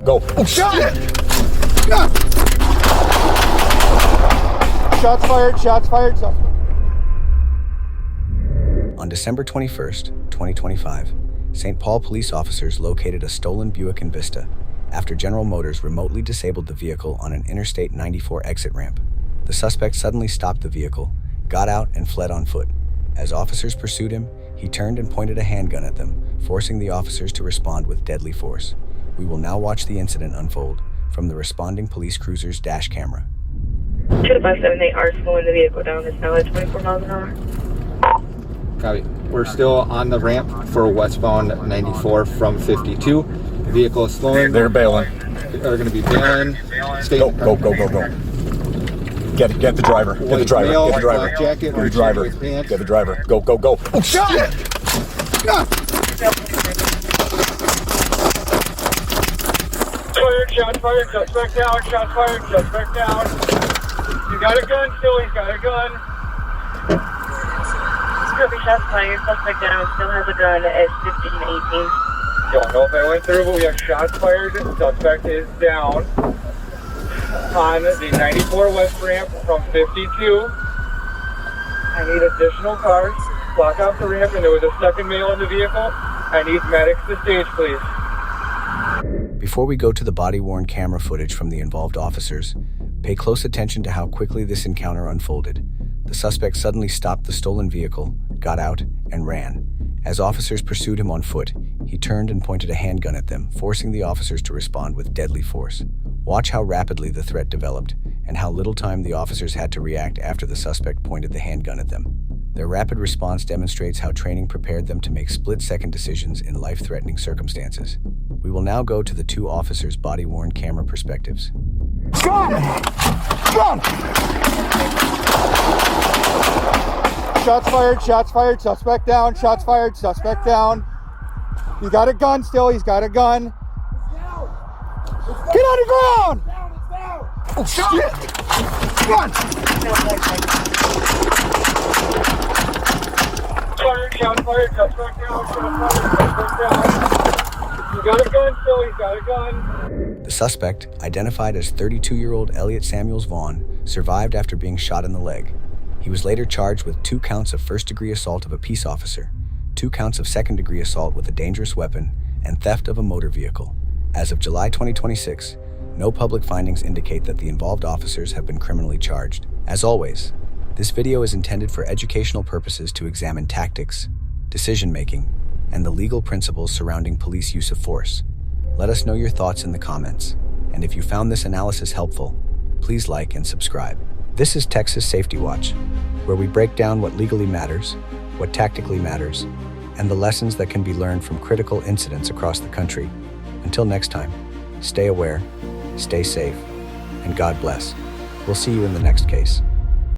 Go. Oh, shit! Shots fired, shots fired. On December 21st, 2025, St. Paul police officers located a stolen Buick Envista after General Motors remotely disabled the vehicle on an Interstate 94 exit ramp. The suspect suddenly stopped the vehicle, got out, and fled on foot. As officers pursued him, he turned and pointed a handgun at them, forcing the officers to respond with deadly force. We will now watch the incident unfold from the responding police cruiser's dash camera. 2578 are slowing the vehicle down. It's now at 24 miles an hour. Copy. We're still on the ramp for westbound 94 from 52. The vehicle is slowing. They're bailing. They're going to be bailing. Go. Get the driver. Get the driver. Get the driver. Jacket, Get the driver. Get the driver. Go. Oh, shit! Shots fired, suspect down, shots fired, suspect down. He's got a gun still, he's got a gun. Scurvy shots fired. Suspect down. Still has a gun at 1518. Don't know if I went through, but we have shots fired. Suspect is down on the 94 west ramp from 52. I need additional cars. Block off the ramp, and there was a second male in the vehicle. I need medics to stage, please. Before we go to the body-worn camera footage from the involved officers, pay close attention to how quickly this encounter unfolded. The suspect suddenly stopped the stolen vehicle, got out, and ran. As officers pursued him on foot, he turned and pointed a handgun at them, forcing the officers to respond with deadly force. Watch how rapidly the threat developed, and how little time the officers had to react after the suspect pointed the handgun at them. Their rapid response demonstrates how training prepared them to make split-second decisions in life-threatening circumstances. We will now go to the two officers' body-worn camera perspectives. Gun! Shots fired, suspect down, shots fired, suspect down. He's got a gun still, he's got a gun. Get on the ground! Oh, shit! Run! Shots fired, suspect down, shots fired, suspect down. He's got a gun still, he's got a gun. The suspect, identified as 32-year-old Elliot Samuels Vaughn, survived after being shot in the leg. He was later charged with 2 counts of first-degree assault of a peace officer, 2 counts of second-degree assault with a dangerous weapon, and theft of a motor vehicle. As of July 2026, no public findings indicate that the involved officers have been criminally charged. As always, this video is intended for educational purposes to examine tactics, decision-making, and the legal principles surrounding police use of force. Let us know your thoughts in the comments, and if you found this analysis helpful, please like and subscribe. This is Texas Safety Watch, where we break down what legally matters, what tactically matters, and the lessons that can be learned from critical incidents across the country. Until next time, stay aware, stay safe, and God bless. We'll see you in the next case.